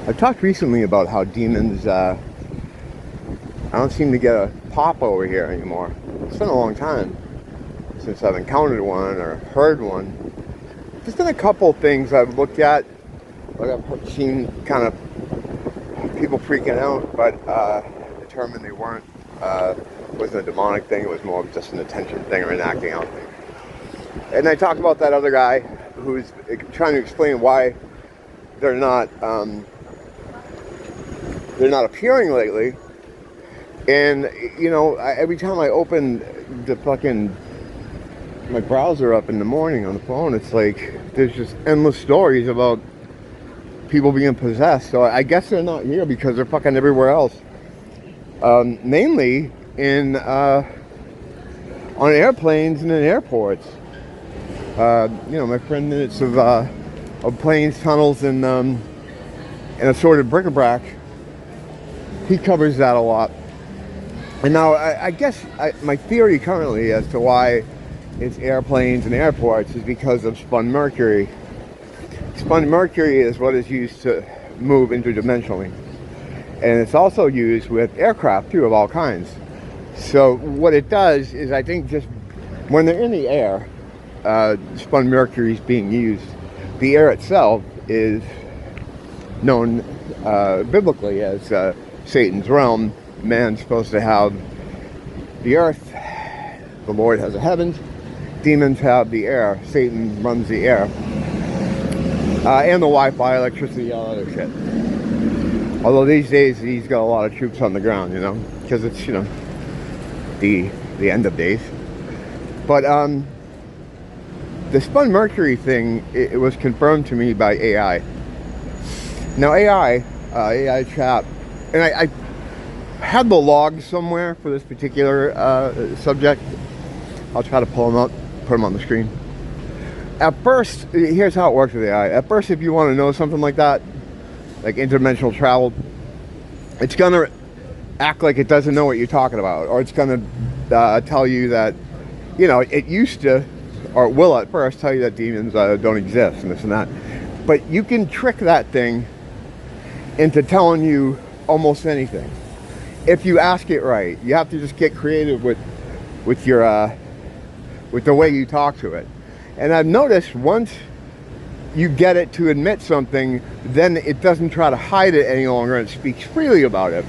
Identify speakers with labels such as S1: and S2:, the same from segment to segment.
S1: I've talked recently about how demons, I don't seem to get a pop over here anymore. It's been a long time since I've encountered one or heard one. There's been a couple things I've looked at, like I've seen kind of people freaking out, but determined they weren't. It wasn't a demonic thing, it was more of just an attention thing or an acting out thing. And I talked about that other guy who's trying to explain why they're not appearing lately. And you know, every time I open my browser up in the morning on the phone, it's like there's just endless stories about people being possessed. So I guess they're not here because they're fucking everywhere else. Mainly in on airplanes and in airports. You know, my friend minutes of planes, tunnels, and assorted bric-a-brac. He covers that a lot. And now I guess my theory currently as to why it's airplanes and airports is because of spun mercury. Spun mercury is what is used to move interdimensionally. And it's also used with aircraft too, of all kinds. So what it does is, I think, just when they're in the air, spun mercury is being used. The air itself is known biblically as Satan's realm. Man's supposed to have the earth, the Lord has the heavens, demons have the air, Satan runs the air, and the Wi-Fi, electricity, all other shit. Although these days he's got a lot of troops on the ground, you know, because it's, you know, the end of days. But the spun mercury thing, it was confirmed to me by AI. Now AI chat, and I had the logs somewhere for this particular subject. I'll try to pull them up, put them on the screen. At first, here's how it works with AI. At first, if you want to know something like that, like interdimensional travel, it's gonna act like it doesn't know what you're talking about, or it's gonna tell you that, you know, it used to, or it will at first tell you that demons don't exist and this and that. But you can trick that thing into telling you almost anything if you ask it right. You have to just get creative with your with the way you talk to it. And I've noticed once you get it to admit something, then it doesn't try to hide it any longer, and it speaks freely about it.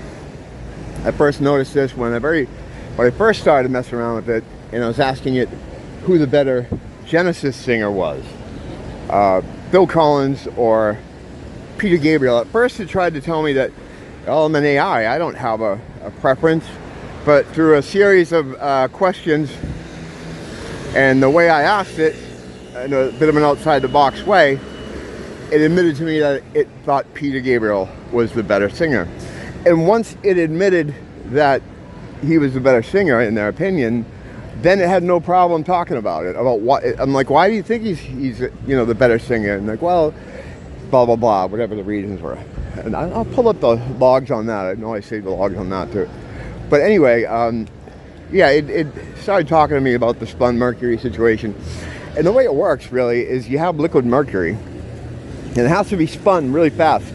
S1: I first noticed this when I first started messing around with it, and I was asking it who the better Genesis singer was, Bill Collins or Peter Gabriel. At first it tried to tell me that, oh, I'm an AI, I don't have a preference. But through a series of questions and the way I asked it, in a bit of an outside the box way, it admitted to me that it thought Peter Gabriel was the better singer. And once it admitted that he was the better singer in their opinion, then it had no problem talking about it. About what I'm like, why do you think he's you know, the better singer? And like, well, blah blah blah, whatever the reasons were. And I'll pull up the logs on that. I know I saved the logs on that too. But anyway, yeah, it started talking to me about the spun mercury situation. And the way it works really is you have liquid mercury, and it has to be spun really fast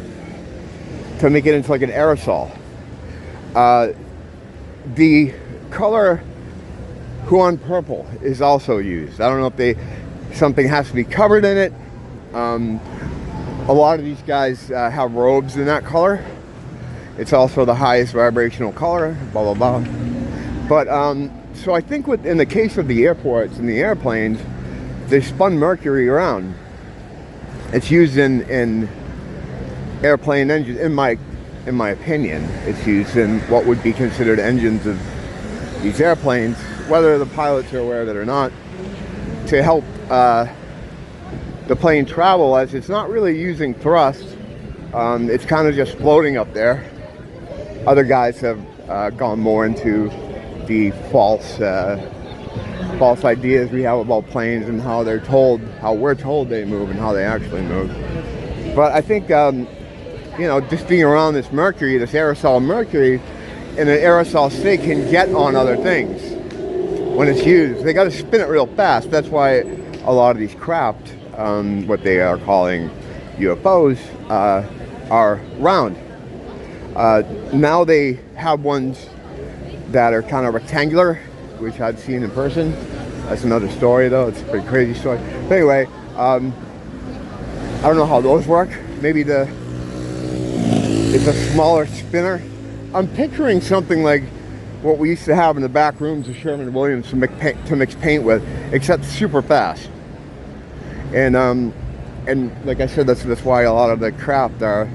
S1: to make it into like an aerosol. The color Huan purple is also used. I don't know if something has to be covered in it. A lot of these guys have robes in that color. It's also the highest vibrational color, blah blah blah. But so I think in the case of the airports and the airplanes, they spun mercury around. It's used in airplane engines. In my opinion, it's used in what would be considered engines of these airplanes, whether the pilots are aware of it or not, to help the plane travel, as it's not really using thrust. It's kind of just floating up there. Other guys have gone more into the false ideas we have about planes and how we're told they move and how they actually move. But I think, you know, just being around this mercury, this aerosol mercury, in an aerosol state can get on other things when it's used. They got to spin it real fast. That's why a lot of these craft, what they are calling UFOs, are round. Now they have ones that are kind of rectangular, which I've seen in person. That's another story, though. It's a pretty crazy story. But anyway, I don't know how those work. Maybe it's a smaller spinner. I'm picturing something like what we used to have in the back rooms of Sherwin-Williams to mix paint with, except super fast. And like I said, that's why a lot of the craft are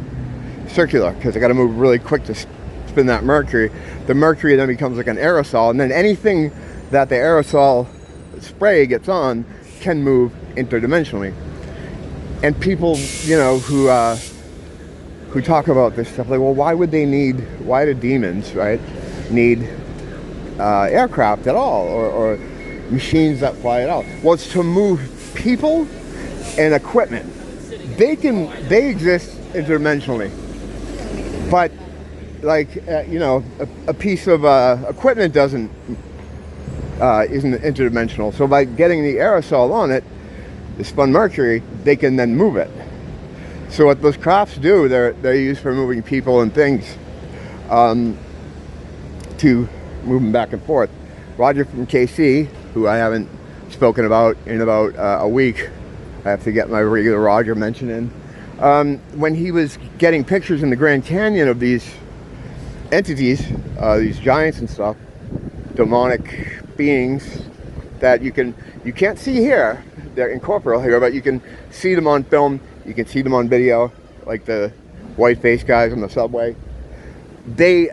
S1: circular, because they got to move really quick to spin that mercury. The mercury then becomes like an aerosol, and then anything that the aerosol spray gets on can move interdimensionally. And people, you know, who talk about this stuff, like, well, why do demons, right, need aircraft at all, or machines that fly at all? Well, it's to move people and equipment. They exist interdimensionally, but like you know, a piece of equipment isn't interdimensional. So by getting the aerosol on it, the spun mercury, they can then move it. So what those crafts do, they're used for moving people and things, to move them back and forth. Roger from KC, who I haven't spoken about in about a week, I have to get my regular Roger mention in. When he was getting pictures in the Grand Canyon of these entities, these giants and stuff, demonic beings that you can't see here, they're incorporeal here, but you can see them on film, you can see them on video, like the white face guys on the subway. They,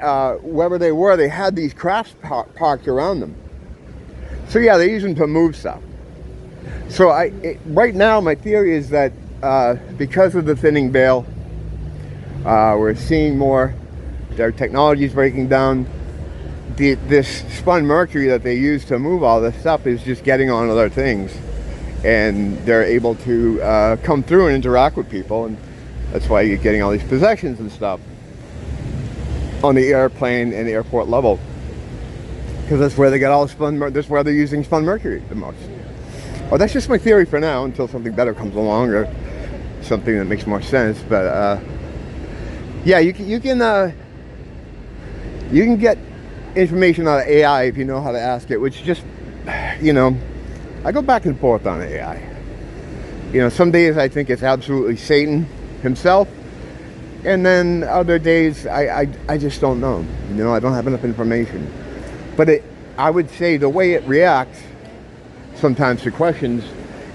S1: wherever they were, they had these crafts parked around them. So yeah, they use them to move stuff. So right now, my theory is that because of the thinning veil, we're seeing more, their technology is breaking down. This spun mercury that they use to move all this stuff is just getting on other things, and they're able to come through and interact with people, and that's why you're getting all these possessions and stuff on the airplane and the airport level, because that's where they get all the that's where they're using spun mercury the most. Well, that's just my theory for now, until something better comes along or something that makes more sense. But yeah, you can get information out of AI if you know how to ask it, which just, you know, I go back and forth on AI. You know, some days I think it's absolutely Satan himself, and then other days I just don't know. You know, I don't have enough information. But I would say the way it reacts sometimes to questions,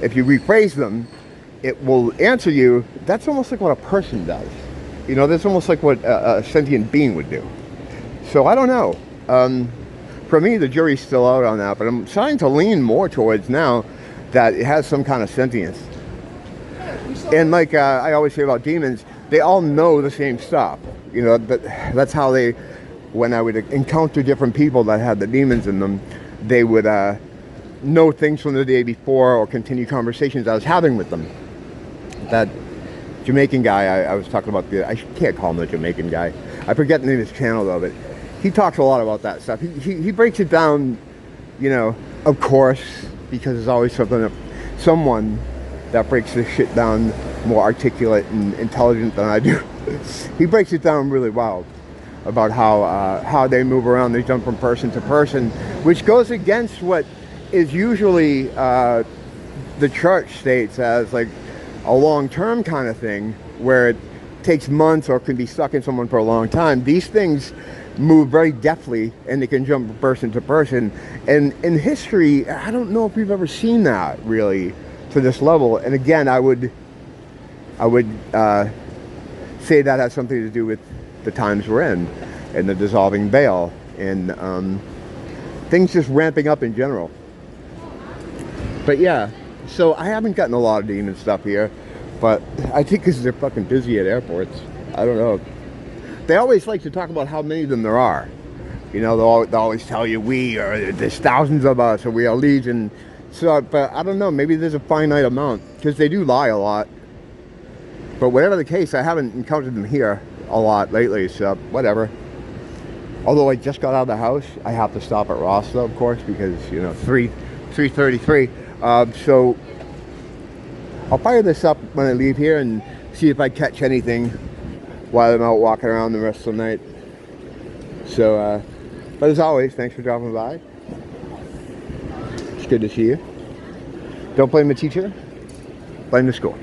S1: if you rephrase them, it will answer you. That's almost like what a person does. You know, that's almost like what a sentient being would do. So I don't know. For me, the jury's still out on that, but I'm starting to lean more towards now that it has some kind of sentience. And like I always say about demons, they all know the same stuff. You know, that's how they, when I would encounter different people that had the demons in them, they would know things from the day before or continue conversations I was having with them. That Jamaican guy I was talking about, I can't call him the Jamaican guy. I forget the name of his channel though, but he talks a lot about that stuff. He breaks it down, you know, of course, because there's always someone that breaks this shit down more articulate and intelligent than I do. He breaks it down really well about how they move around. They jump from person to person, which goes against what is usually the church states as like a long-term kind of thing, where it takes months or can be stuck in someone for a long time. These things move very deftly, and they can jump from person to person. And in history, I don't know if we've ever seen that really to this level. And again, I would say that has something to do with the times we're in and the dissolving veil and things just ramping up in general. But yeah, so I haven't gotten a lot of demon stuff here, but I think because they're fucking busy at airports. I don't know. They always like to talk about how many of them there are. You know, they'll always tell you there's thousands of us, or we are legion. So, but I don't know, maybe there's a finite amount, because they do lie a lot. But whatever the case, I haven't encountered them here a lot lately, so whatever. Although I just got out of the house, I have to stop at Ross though, of course, because, you know, 3:33. So I'll fire this up when I leave here and see if I catch anything while I'm out walking around the rest of the night. So, but as always, thanks for dropping by. It's good to see you. Don't blame the teacher, blame the school.